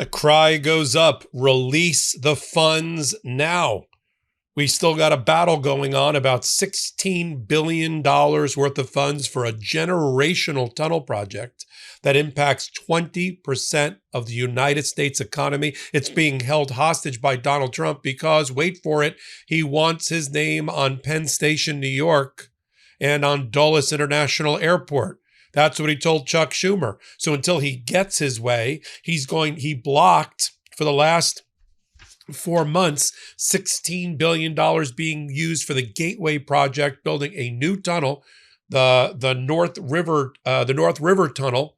The cry goes up, release the funds now. We still got a battle going on about $16 billion worth of funds for a generational tunnel project that impacts 20% of the United States economy. It's being held hostage by Donald Trump because, wait for it, he wants his name on Penn Station, New York, and on Dulles International Airport. That's what he told Chuck Schumer. So until he gets his way, he blocked for the last 4 months, $16 billion being used for the Gateway project, building a new tunnel, the North River Tunnel,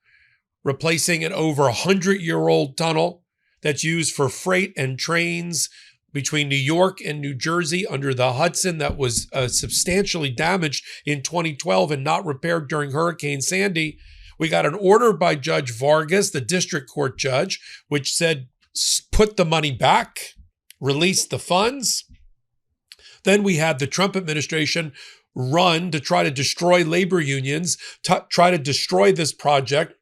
replacing an over 100-year-old tunnel that's used for freight and trains between New York and New Jersey under the Hudson that was substantially damaged in 2012 and not repaired during Hurricane Sandy. We got an order by Judge Vargas, the district court judge, which said, put the money back, release the funds. Then we had the Trump administration run to try to destroy labor unions, try to destroy this project,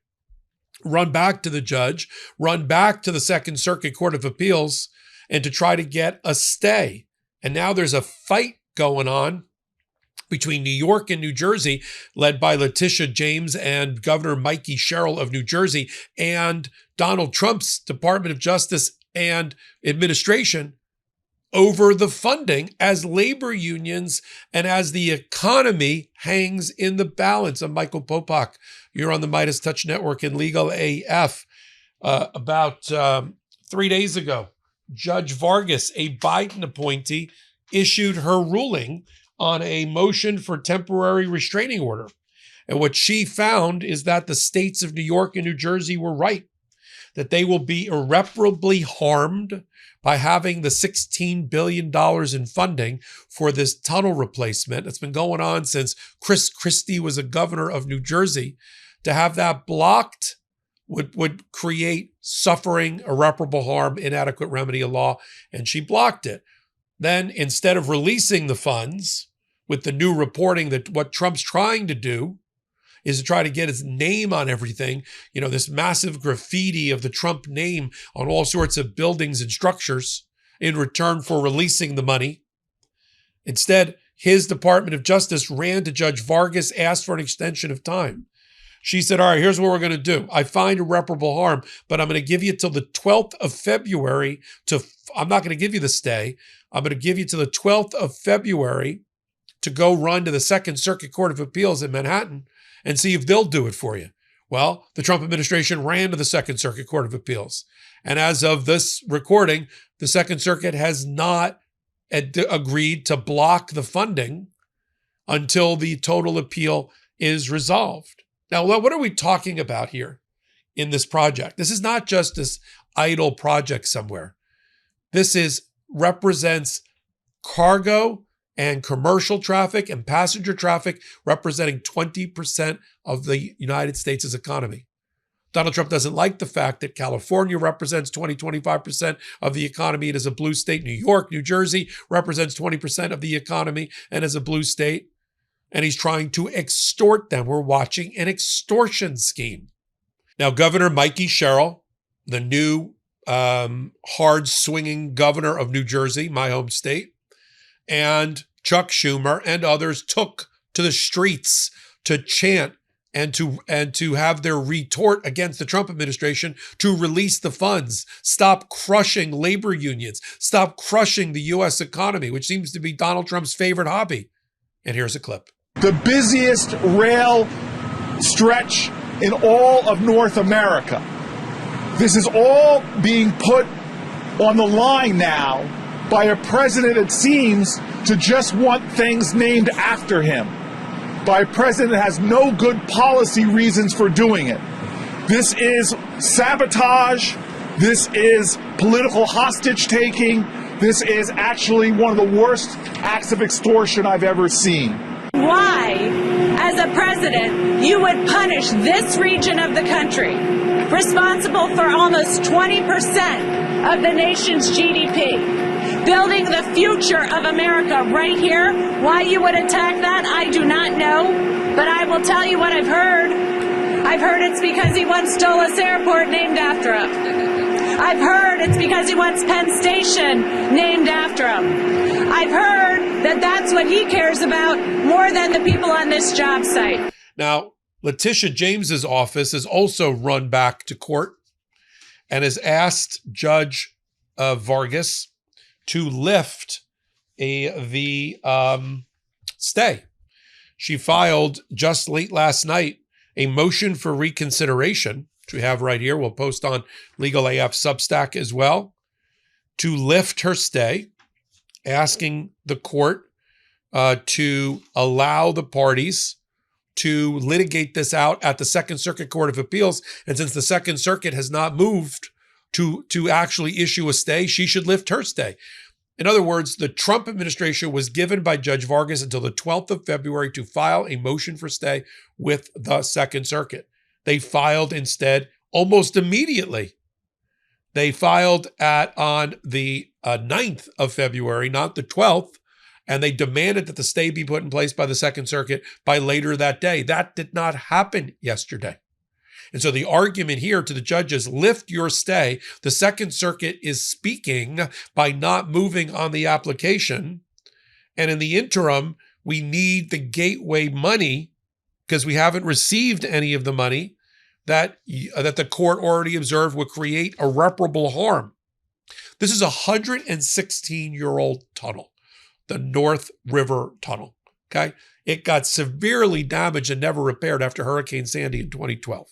run back to the judge, run back to the Second Circuit Court of Appeals, and to try to get a stay. And now there's a fight going on between New York and New Jersey, led by Letitia James and Governor Mikey Sherrill of New Jersey, and Donald Trump's Department of Justice and administration over the funding as labor unions and as the economy hangs in the balance. I'm Michael Popok. You're on the MeidasTouch Network in Legal AF. About 3 days ago, Judge Vargas, a Biden appointee, issued her ruling on a motion for temporary restraining order. And what she found is that the states of New York and New Jersey were right, that they will be irreparably harmed by having the $16 billion in funding for this tunnel replacement that's been going on since Chris Christie was a governor of New Jersey. To have that blocked would create suffering, irreparable harm, inadequate remedy of law, and she blocked it. Then, instead of releasing the funds with the new reporting that what Trump's trying to do is to try to get his name on everything, this massive graffiti of the Trump name on all sorts of buildings and structures in return for releasing the money. Instead, his Department of Justice ran to Judge Vargas, asked for an extension of time. She said, all right, here's what we're going to do. I find irreparable harm, but I'm going to give you till the 12th of February I'm not going to give you the stay. I'm going to give you till the 12th of February to go run to the Second Circuit Court of Appeals in Manhattan and see if they'll do it for you. Well, the Trump administration ran to the Second Circuit Court of Appeals. And as of this recording, the Second Circuit has not agreed to block the funding until the total appeal is resolved. Now, what are we talking about here in this project? This is not just this idle project somewhere. This represents cargo and commercial traffic and passenger traffic representing 20% of the United States' economy. Donald Trump doesn't like the fact that California represents 25% of the economy and is a blue state. New York, New Jersey represents 20% of the economy and is a blue state. And he's trying to extort them. We're watching an extortion scheme. Now, Governor Mikey Sherrill, the new hard-swinging governor of New Jersey, my home state, and Chuck Schumer and others took to the streets to chant and to have their retort against the Trump administration to release the funds, stop crushing labor unions, stop crushing the U.S. economy, which seems to be Donald Trump's favorite hobby. And here's a clip. The busiest rail stretch in all of North America. This is all being put on the line now by a president, it seems, to just want things named after him. By a president that has no good policy reasons for doing it. This is sabotage. This is political hostage taking. This is actually one of the worst acts of extortion I've ever seen. Why, as a president, you would punish this region of the country, responsible for almost 20% of the nation's GDP, building the future of America right here. Why you would attack that, I do not know, but I will tell you what I've heard. I've heard it's because he wants Dulles Airport named after him. I've heard it's because he wants Penn Station named after him. I've heard that that's what he cares about more than the people on this job site. Now, Letitia James's office has also run back to court and has asked Judge Vargas to lift the stay. She filed just late last night a motion for reconsideration, which we have right here. We'll post on Legal AF Substack as well, to lift her stay, asking the court to allow the parties to litigate this out at the Second Circuit Court of Appeals. And since the Second Circuit has not moved to actually issue a stay, she should lift her stay. In other words, the Trump administration was given by Judge Vargas until the 12th of February to file a motion for stay with the Second Circuit. They filed instead almost immediately. They filed on the 9th of February, not the 12th, and they demanded that the stay be put in place by the Second Circuit by later that day. That did not happen yesterday. And so the argument here to the judges, lift your stay. The Second Circuit is speaking by not moving on the application. And in the interim, we need the gateway money because we haven't received any of the money that the court already observed would create irreparable harm. This is a 116-year-old tunnel, the North River Tunnel, okay? It got severely damaged and never repaired after Hurricane Sandy in 2012.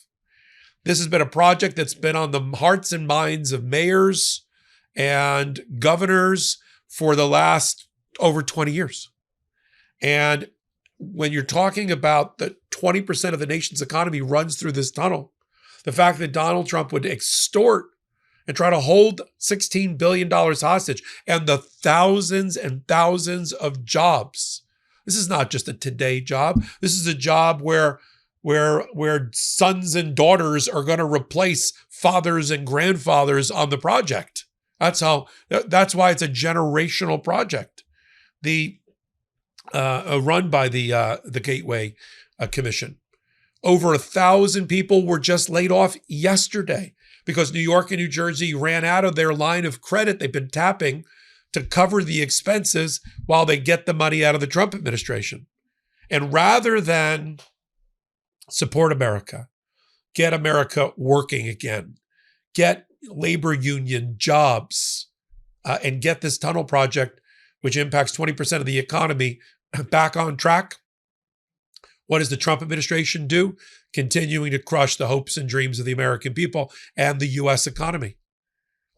This has been a project that's been on the hearts and minds of mayors and governors for the last over 20 years. And when you're talking about that 20% of the nation's economy runs through this tunnel, the fact that Donald Trump would extort and try to hold $16 billion hostage and the thousands and thousands of jobs. This is not just a today job. This is a job where sons and daughters are going to replace fathers and grandfathers on the project. That's why it's a generational project. Run by the Gateway Commission. Over 1,000 people were just laid off yesterday because New York and New Jersey ran out of their line of credit they've been tapping to cover the expenses while they get the money out of the Trump administration. And rather than support America, get America working again, get labor union jobs, and get this tunnel project, which impacts 20% of the economy, back on track, what does the Trump administration do? Continuing to crush the hopes and dreams of the American people and the U.S. economy.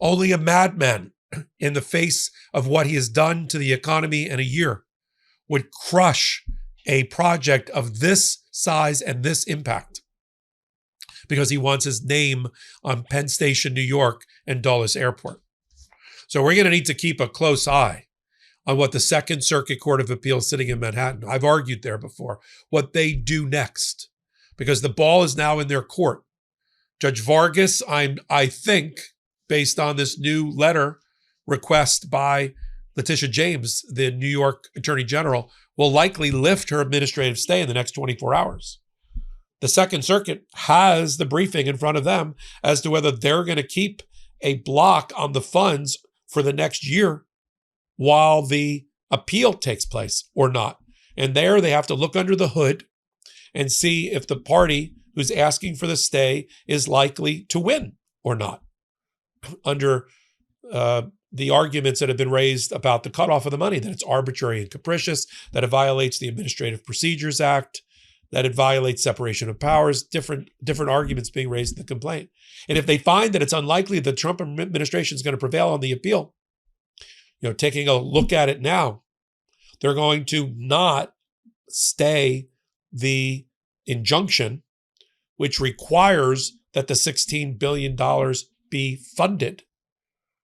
Only a madman, in the face of what he has done to the economy in a year, would crush a project of this size and this impact because he wants his name on Penn Station, New York, and Dulles Airport. So we're going to need to keep a close eye on what the Second Circuit Court of Appeals sitting in Manhattan, I've argued there before, what they do next, because the ball is now in their court. Judge Vargas, I think, based on this new letter request by Letitia James, the New York Attorney General, will likely lift her administrative stay in the next 24 hours. The Second Circuit has the briefing in front of them as to whether they're going to keep a block on the funds for the next year while the appeal takes place or not. And there they have to look under the hood and see if the party who's asking for the stay is likely to win or not under the arguments that have been raised about the cutoff of the money, that it's arbitrary and capricious, that it violates the Administrative Procedures Act, that it violates separation of powers, different arguments being raised in the complaint. And if they find that it's unlikely the Trump administration is going to prevail on the appeal, taking a look at it now, they're going to not stay the injunction, which requires that the $16 billion be funded.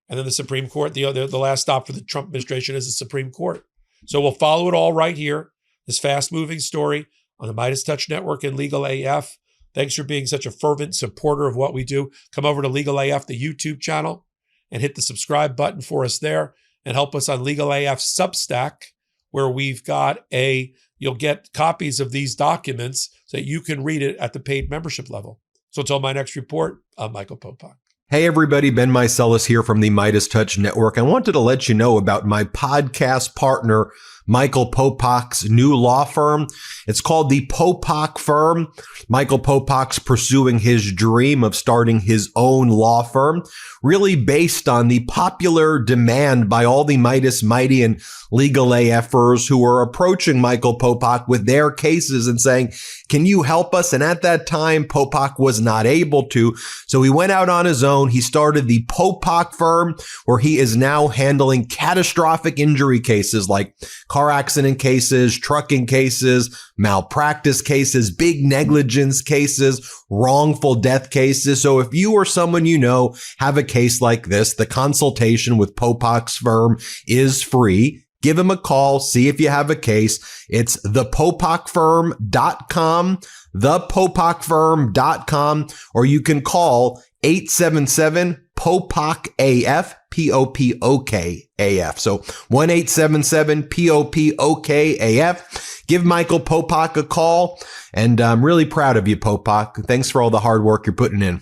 And then the Supreme Court, the last stop for the Trump administration is the Supreme Court. So we'll follow it all right here, this fast-moving story on the MeidasTouch Network and Legal AF. Thanks for being such a fervent supporter of what we do. Come over to Legal AF, the YouTube channel, and hit the subscribe button for us there, and help us on Legal AF Substack, where we've got you'll get copies of these documents so that you can read it at the paid membership level. So until my next report, I'm Michael Popok. Hey everybody, Ben Meiselas here from the MeidasTouch Network. I wanted to let you know about my podcast partner, Michael Popok's new law firm. It's called the Popok Firm. Michael Popok's pursuing his dream of starting his own law firm, really based on the popular demand by all the Meidas Mighty and legal AFers who are approaching Michael Popok with their cases and saying, can you help us? And at that time, Popok was not able to. So he went out on his own. He started the Popok Firm, where he is now handling catastrophic injury cases like car accident cases, trucking cases, malpractice cases, big negligence cases, wrongful death cases. So if you or someone you know have a case like this, the consultation with Popok's firm is free. Give him a call. See if you have a case. It's thepopokfirm.com, thepopokfirm.com, or you can call 877-POPOK-AF, P-O-P-O-K-A-F. So 1-877-POPOK-AF. Give Michael Popok a call. And I'm really proud of you, Popok. Thanks for all the hard work you're putting in.